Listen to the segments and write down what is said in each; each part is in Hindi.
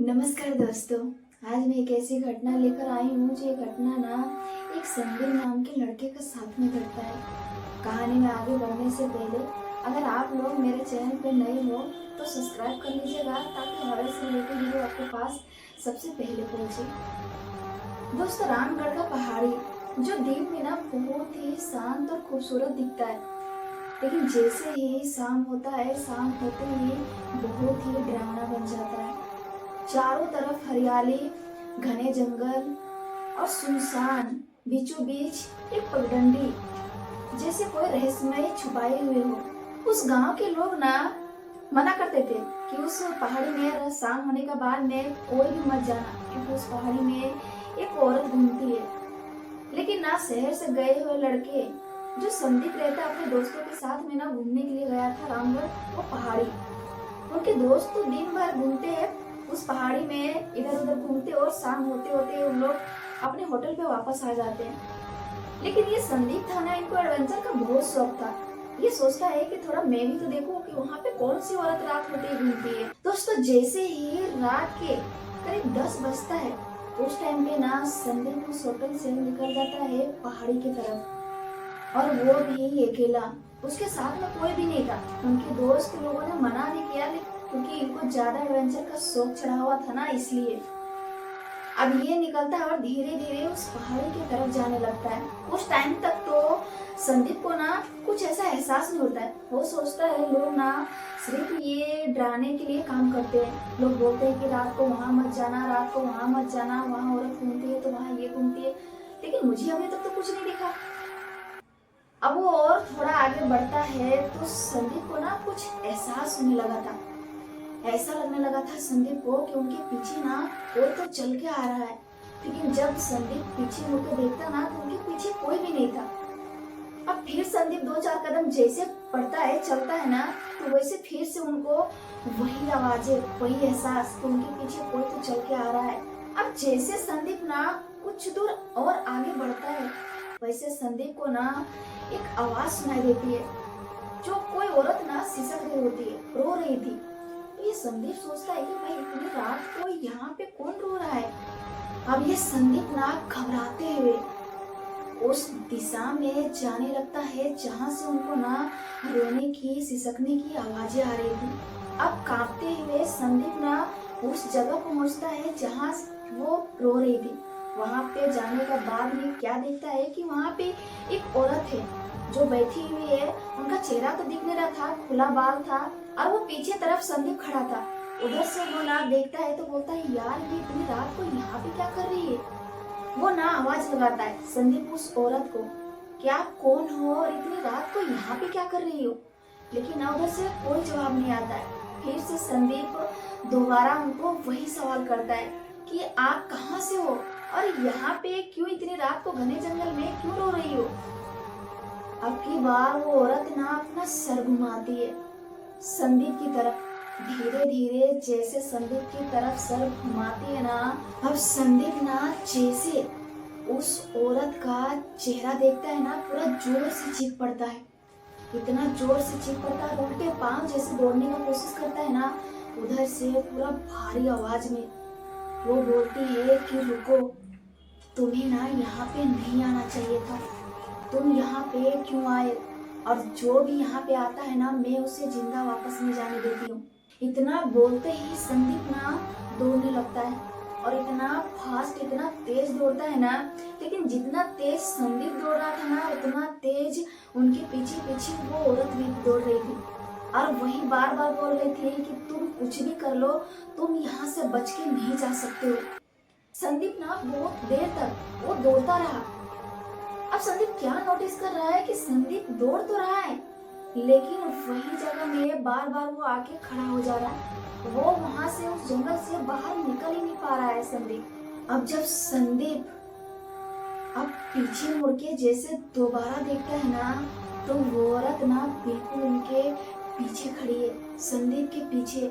नमस्कार दोस्तों। आज मैं एक ऐसी घटना लेकर आई हूँ जो घटना ना एक संदीप नाम के लड़के के साथ में घटता है। कहानी में आगे बढ़ने से पहले अगर आप लोग मेरे चैनल पर नए हो तो सब्सक्राइब कर लीजिएगा ताकि हर से रिलेटेड वीडियो आपके पास सबसे पहले पहुँचे। दोस्तों, रामगढ़ का पहाड़ी जो दिन में ना बहुत ही शांत और खूबसूरत दिखता है, लेकिन जैसे ही शाम होता है, शाम होते ही बहुत ही डरावना बन जाता है। चारों तरफ हरियाली, घने जंगल और सुनसान, बीचों बीच एक पगडंडी जैसे कोई रहस्यमय छुपाए हुए हो। उस गांव के लोग ना मना करते थे कि उस पहाड़ी में शाम होने के बाद में कोई भी मत जाना, क्योंकि उस पहाड़ी में एक औरत घूमती है। लेकिन ना शहर से गए हुए लड़के जो संदीप रहता अपने दोस्तों के साथ में ना घूमने के लिए गया था रामगढ़, वो पहाड़ी। उनके दोस्त तो दिन भर घूमते हैं उस पहाड़ी में, इधर उधर घूमते और शाम होते होते उन लोग अपने होटल पे वापस आ जाते हैं। लेकिन ये संदीप था ना, इनको एडवेंचर का बहुत शौक था। ये सोचता है कि थोड़ा मैं भी तो देखूं कि वहाँ पे कौन सी औरत रात होते ही घूमती है। दोस्तों, जैसे ही रात के करीब 10 बजता है, उस टाइम पे ना संदीप उस होटल से निकल जाता है पहाड़ी की तरफ, और वो भी अकेला। उसके साथ में कोई भी नहीं था। उनके दोस्त लोगों ने मना भी किया, क्योंकि इनको ज्यादा एडवेंचर का शौक चढ़ा हुआ था ना, इसलिए। अब ये निकलता है और धीरे धीरे उस पहाड़ी की तरफ जाने लगता है। कुछ टाइम तक तो संदीप को ना कुछ ऐसा एहसास नहीं होता है। वो सोचता है लोग ना सिर्फ ये डराने के लिए काम करते हैं। लोग बोलते हैं कि रात को वहां मत जाना, रात को वहां मत जाना, वहां औरत घूमती है तो वहां ये घूमती है, लेकिन मुझे अभी तक तो कुछ नहीं दिखा। अब वो और थोड़ा आगे बढ़ता है तो संदीप को ना कुछ एहसास होने लगा था। ऐसा लगने लगा था संदीप को कि उनके पीछे ना कोई तो चल के आ रहा है। लेकिन जब संदीप पीछे मुड़कर देखता ना तो उनके पीछे कोई भी नहीं था। अब फिर संदीप 2-4 कदम जैसे बढ़ता है, चलता है ना, तो वैसे फिर से उनको वही आवाजें, वही एहसास कि उनके पीछे कोई तो चल के आ रहा है। अब जैसे संदीप ना कुछ दूर और आगे बढ़ता है, वैसे संदीप को ना एक आवाज सुनाई देती है, जो कोई औरत ना सिसक रही होती है, रो रही थी। ये संदीप सोचता है कि भाई इतनी रात को यहाँ पे कौन रो रहा है। अब ये संदीप ना घबराते हुए उस दिशा में जाने लगता है जहाँ से उनको ना रोने की, सिसकने की आवाजें आ रही थी। अब कांपते हुए संदीप ना उस जगह पहुँचता है जहाँ वो रो रही थी। वहाँ पे जाने के बाद में क्या देखता है कि वहाँ पे एक औरत है जो बैठी हुई है। उनका चेहरा तो दिख नहीं रहा था, खुला बाल था, और वो पीछे तरफ संदीप खड़ा था। उधर से वो ना देखता है तो बोलता है, यार ये इतनी रात को यहाँ पे क्या कर रही है। वो ना आवाज लगाता है संदीप उस औरत को, क्या कौन हो और इतनी रात को यहाँ पे क्या कर रही हो। लेकिन उधर से कोई जवाब नहीं आता है। फिर से संदीप दोबारा उनको वही सवाल करता है कि आप कहाँ से हो और यहाँ पे क्यों इतनी रात को घने जंगल में क्यों रो रही हो। अब की बार वो औरत ना अपना सर घुमाती है संदीप की तरफ। धीरे धीरे जैसे संदीप की तरफ सर घुमाती है ना, अब संदीप ना जैसे उस औरत का चेहरा देखता है ना, पूरा जोर से चीख पड़ता है। इतना जोर से चीख पड़ता है, उल्टे पांव जैसे दौड़ने का कोशिश करता है ना। उधर से पूरा भारी आवाज में वो बोलती है कि रुको, तुम्हें ना यहाँ पे नहीं आना चाहिए था। तुम यहाँ पे क्यों आए, और जो भी यहाँ पे आता है ना, मैं उसे जिंदा वापस नहीं जाने देती हूँ। इतना बोलते ही संदीप ना दौड़ने लगता है, और इतना फास्ट, इतना तेज दौड़ता है ना। लेकिन जितना तेज संदीप दौड़ रहा था ना, उतना तेज उनके पीछे पीछे वो औरत भी दौड़ रही थी, और वही बार बार बोल रही थी कि तुम कुछ भी कर लो, तुम यहाँ से बच के नहीं जा सकते हो। संदीप ना बहुत देर तक वो दौड़ता रहा। अब संदीप क्या नोटिस कर रहा है कि संदीप दौड़ तो रहा है, लेकिन वही जगह में बार बार वो आके खड़ा हो जा रहा है। वो वहां से, उस जंगल से बाहर निकल ही नहीं पा रहा है संदीप। अब जब संदीप अब पीछे मुड़ के जैसे दोबारा देखता है ना, तो वो औरत ना बिल्कुल उनके पीछे खड़ी है, संदीप के पीछे।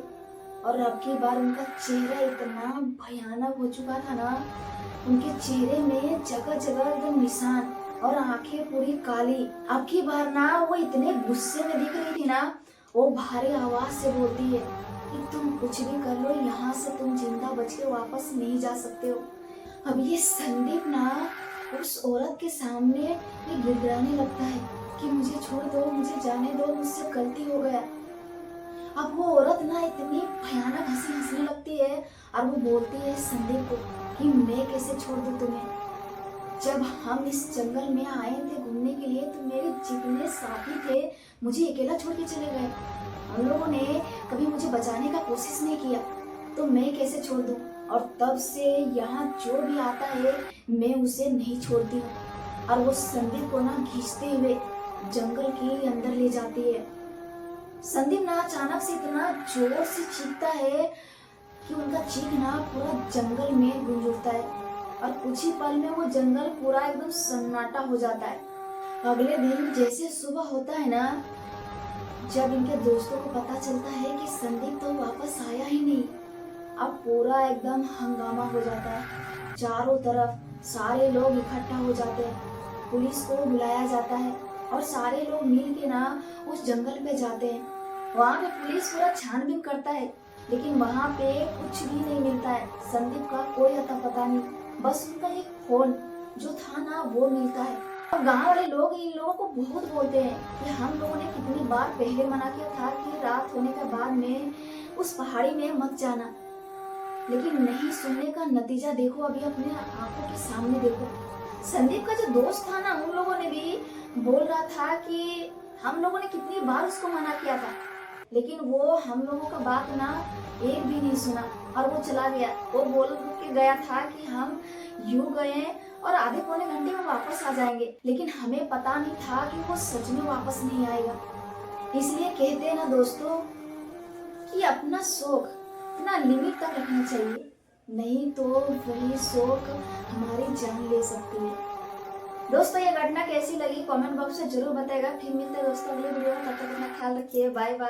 और अब की बार उनका चेहरा इतना भयानक हो चुका था ना, उनके चेहरे में जगह जगह एकदम निशान, और आंखें पूरी काली। अब की बार ना वो इतने गुस्से में दिख रही थी ना, वो भारी आवाज से बोलती है, कि तुम कुछ भी कर लो, यहाँ से तुम जिंदा बच के वापस नहीं जा सकते हो। अब ये संदीप ना उस औरत के सामने ये गिड़गिड़ाने लगता है कि मुझे छोड़ दो, मुझे जाने दो, मुझसे गलती हो गया। अब वो औरत ना इतनी भयानक हंसी हंसने लगती है और वो बोलती है संदीप को कि मैं कैसे छोड़ दूं तुम्हें। जब हम इस जंगल में आए थे घूमने के लिए तो मेरे जितने साथी थे मुझे अकेला छोड़ के चले गए। हम लोगों ने कभी मुझे बचाने का कोशिश नहीं किया, तो मैं कैसे छोड़ दूं। और तब से यहाँ जो भी आता है मैं उसे नहीं छोड़ती हूँ। और वो संदीप को ना खींचते हुए जंगल के अंदर ले जाती है। संदीप ना अचानक से इतना जोर से चीखता है कि उनका चीखना पूरा जंगल में गूंज उठता है और कुछ ही पल में वो जंगल पूरा एकदम सन्नाटा हो जाता है। अगले दिन जैसे सुबह होता है ना, जब इनके दोस्तों को पता चलता है कि संदीप तो वापस आया ही नहीं, अब पूरा एकदम हंगामा हो जाता है। चारों तरफ सारे लोग इकट्ठा हो जाते हैं, पुलिस को बुलाया जाता है और सारे लोग मिल के ना उस जंगल पे जाते हैं। वहाँ पे पुलिस पूरा छानबीन करता है, लेकिन वहाँ पे कुछ भी नहीं मिलता है। संदीप का कोई अता पता नहीं, बस उनका एक फोन जो था ना वो मिलता है। और गांव वाले लोग इन लोगों को बहुत बोलते हैं कि हम लोगों ने कितनी बार पहले मना किया था कि रात होने के बाद में उस पहाड़ी में मत जाना, लेकिन नहीं सुनने का नतीजा देखो। अभी अपने आंखों के सामने देखो। संदीप का जो दोस्त था ना, उन लोगों ने भी बोल रहा था कि हम लोगों ने कितनी बार उसको मना किया था, लेकिन वो हम लोगों का बात ना एक भी नहीं सुना और वो चला गया। वो बोल के गया था कि हम यूं गए और आधे पौने घंटे में वापस आ जाएंगे, लेकिन हमें पता नहीं था कि वो सच में वापस नहीं आएगा। इसलिए कहते हैं ना दोस्तों कि अपना शौक अपना लिमिट तक रखना चाहिए, नहीं तो वही शौक हमारी जान ले सकती है। दोस्तों ये घटना कैसी लगी कमेंट बॉक्स में जरूर बताएगा। फिर मिलते हैं दोस्तों अगले वीडियो में, तब तक अपना ख्याल रखिए। Bye bye.